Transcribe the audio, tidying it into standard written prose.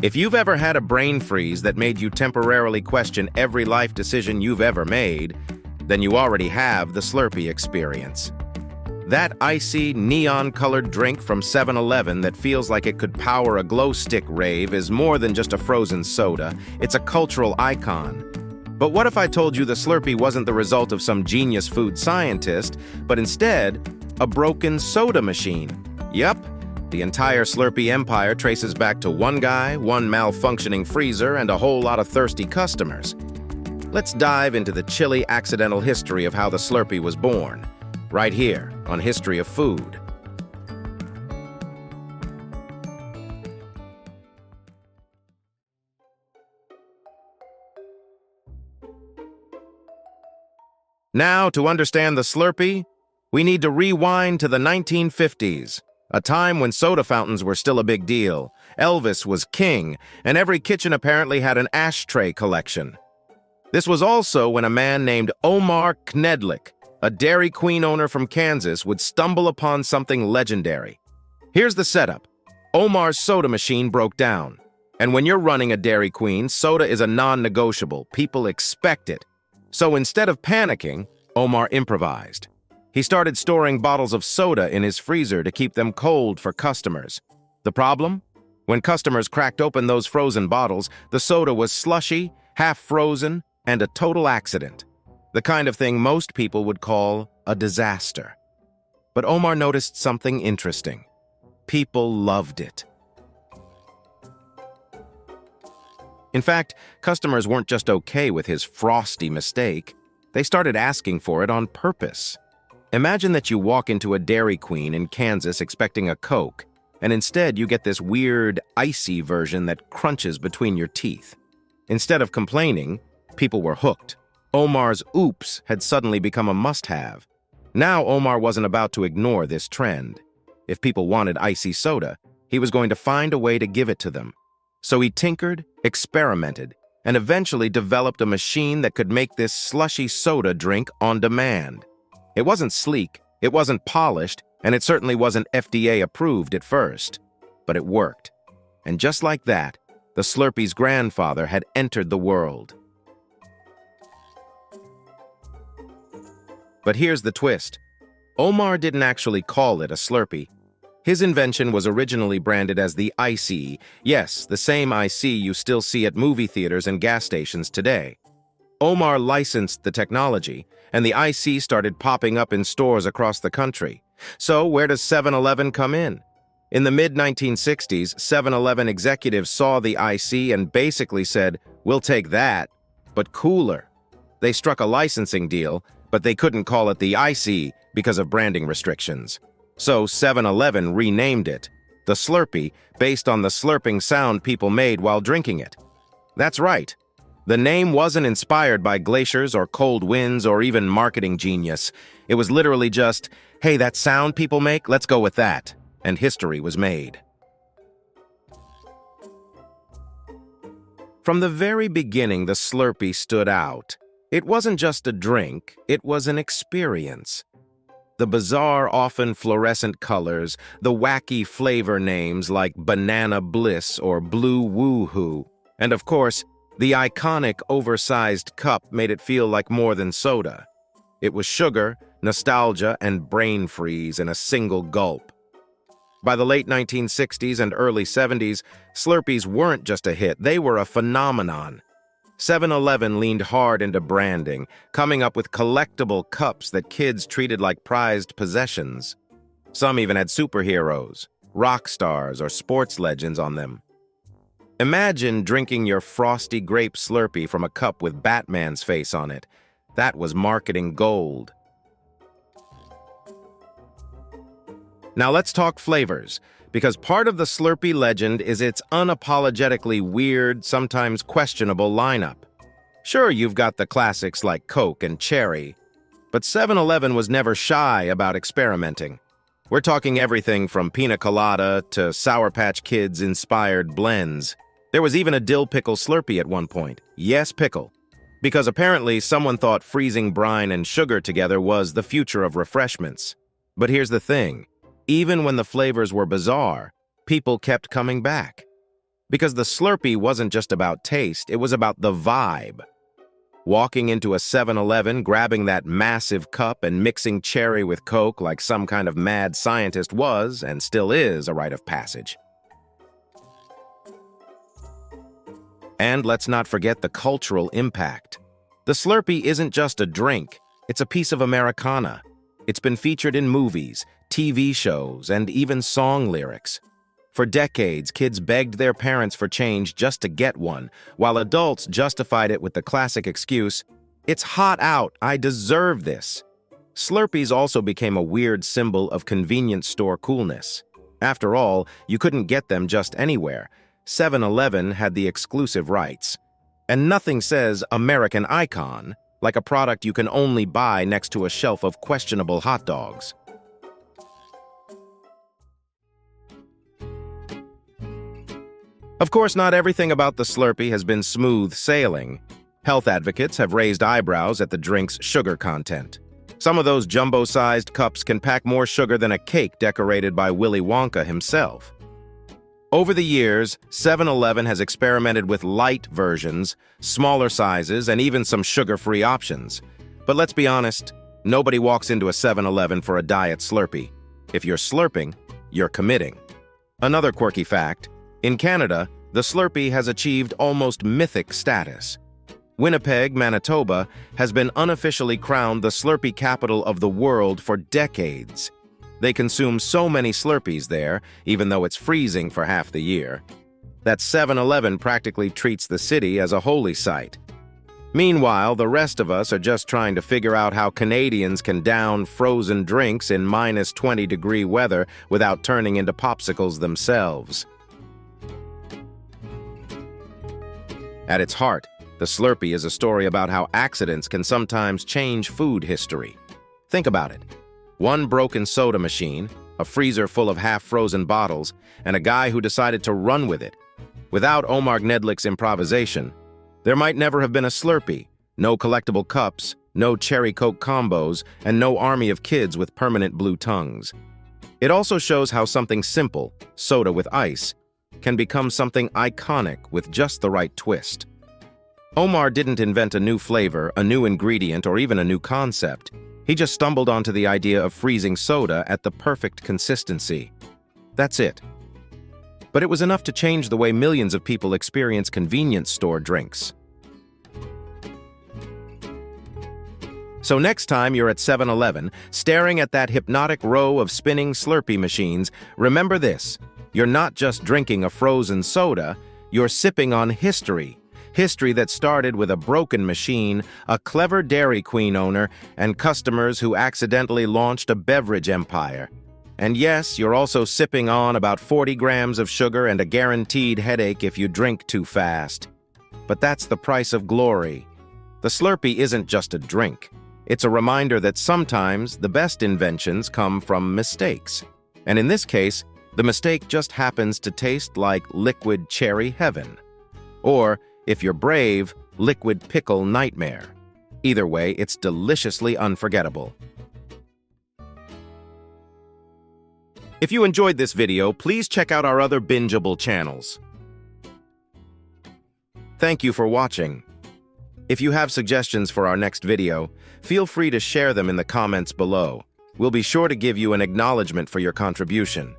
If you've ever had a brain freeze that made you temporarily question every life decision you've ever made, then you already have the Slurpee experience. That icy, neon-colored drink from 7-Eleven that feels like it could power a glow-stick rave is more than just a frozen soda. It's a cultural icon. But what if I told you the Slurpee wasn't the result of some genius food scientist, but instead, a broken soda machine? Yep. The entire Slurpee empire traces back to one guy, one malfunctioning freezer, and a whole lot of thirsty customers. Let's dive into the chilly, accidental history of how the Slurpee was born, right here on History of Food. Now, to understand the Slurpee, we need to rewind to the 1950s. A time when soda fountains were still a big deal. Elvis was king, and every kitchen apparently had an ashtray collection. This was also when a man named Omar Knedlik, a Dairy Queen owner from Kansas, would stumble upon something legendary. Here's the setup. Omar's soda machine broke down. And when you're running a Dairy Queen, soda is a non-negotiable. People expect it. So instead of panicking, Omar improvised. He started storing bottles of soda in his freezer to keep them cold for customers. The problem? When customers cracked open those frozen bottles, the soda was slushy, half-frozen, and a total accident. The kind of thing most people would call a disaster. But Omar noticed something interesting. People loved it. In fact, customers weren't just okay with his frosty mistake. They started asking for it on purpose. Imagine that you walk into a Dairy Queen in Kansas expecting a Coke, and instead you get this weird, ICEE version that crunches between your teeth. Instead of complaining, people were hooked. Omar's oops had suddenly become a must-have. Now Omar wasn't about to ignore this trend. If people wanted icy soda, he was going to find a way to give it to them. So he tinkered, experimented, and eventually developed a machine that could make this slushy soda drink on demand. It wasn't sleek, it wasn't polished, and it certainly wasn't FDA approved at first. But it worked. And just like that, the Slurpee's grandfather had entered the world. But here's the twist. Omar didn't actually call it a Slurpee. His invention was originally branded as the ICEE. Yes, the same ICEE you still see at movie theaters and gas stations today. Omar licensed the technology, and the ICEE started popping up in stores across the country. So where does 7-Eleven come in? In the mid-1960s, 7-Eleven executives saw the ICEE and basically said, "We'll take that, but cooler." They struck a licensing deal, but they couldn't call it the ICEE because of branding restrictions. So 7-Eleven renamed it, the Slurpee, based on the slurping sound people made while drinking it. That's right. The name wasn't inspired by glaciers or cold winds or even marketing genius. It was literally just, hey, that sound people make, let's go with that. And history was made. From the very beginning, the Slurpee stood out. It wasn't just a drink, it was an experience. The bizarre, often fluorescent colors, the wacky flavor names like Banana Bliss or Blue Woohoo, and of course, the iconic oversized cup made it feel like more than soda. It was sugar, nostalgia, and brain freeze in a single gulp. By the late 1960s and early 70s, Slurpees weren't just a hit, they were a phenomenon. 7-Eleven leaned hard into branding, coming up with collectible cups that kids treated like prized possessions. Some even had superheroes, rock stars, or sports legends on them. Imagine drinking your frosty grape Slurpee from a cup with Batman's face on it. That was marketing gold. Now let's talk flavors, because part of the Slurpee legend is its unapologetically weird, sometimes questionable lineup. Sure, you've got the classics like Coke and Cherry, but 7-Eleven was never shy about experimenting. We're talking everything from pina colada to Sour Patch Kids-inspired blends. There was even a dill pickle Slurpee at one point. Yes, pickle. Because apparently someone thought freezing brine and sugar together was the future of refreshments. But here's the thing. Even when the flavors were bizarre, people kept coming back. Because the Slurpee wasn't just about taste, it was about the vibe. Walking into a 7-Eleven, grabbing that massive cup and mixing cherry with Coke like some kind of mad scientist was, and still is, a rite of passage. And let's not forget the cultural impact. The Slurpee isn't just a drink, it's a piece of Americana. It's been featured in movies, TV shows, and even song lyrics. For decades, kids begged their parents for change just to get one, while adults justified it with the classic excuse, "It's hot out, I deserve this." Slurpees also became a weird symbol of convenience store coolness. After all, you couldn't get them just anywhere. 7-Eleven had the exclusive rights. And nothing says American icon like a product you can only buy next to a shelf of questionable hot dogs. Of course, not everything about the Slurpee has been smooth sailing. Health advocates have raised eyebrows at the drink's sugar content. Some of those jumbo-sized cups can pack more sugar than a cake decorated by Willy Wonka himself. Over the years, 7-Eleven has experimented with light versions, smaller sizes, and even some sugar-free options. But let's be honest, nobody walks into a 7-Eleven for a diet Slurpee. If you're slurping, you're committing. Another quirky fact, in Canada, the Slurpee has achieved almost mythic status. Winnipeg, Manitoba, has been unofficially crowned the Slurpee capital of the world for decades. They consume so many Slurpees there, even though it's freezing for half the year, that 7-Eleven practically treats the city as a holy site. Meanwhile, the rest of us are just trying to figure out how Canadians can down frozen drinks in minus 20-degree weather without turning into popsicles themselves. At its heart, the Slurpee is a story about how accidents can sometimes change food history. Think about it. One broken soda machine, a freezer full of half-frozen bottles, and a guy who decided to run with it. Without Omar Knedlik's improvisation, there might never have been a Slurpee, no collectible cups, no cherry Coke combos, and no army of kids with permanent blue tongues. It also shows how something simple, soda with ice, can become something iconic with just the right twist. Omar didn't invent a new flavor, a new ingredient, or even a new concept. He just stumbled onto the idea of freezing soda at the perfect consistency. That's it. But it was enough to change the way millions of people experience convenience store drinks. So next time you're at 7-Eleven, staring at that hypnotic row of spinning Slurpee machines, remember this. You're not just drinking a frozen soda, you're sipping on history. History that started with a broken machine, a clever Dairy Queen owner, and customers who accidentally launched a beverage empire. And yes, you're also sipping on about 40 grams of sugar and a guaranteed headache if you drink too fast. But that's the price of glory. The Slurpee isn't just a drink. It's a reminder that sometimes the best inventions come from mistakes. And in this case, the mistake just happens to taste like liquid cherry heaven. Or, if you're brave, liquid pickle nightmare. Either way, it's deliciously unforgettable. If you enjoyed this video, please check out our other bingeable channels. Thank you for watching. If you have suggestions for our next video, feel free to share them in the comments below. We'll be sure to give you an acknowledgement for your contribution.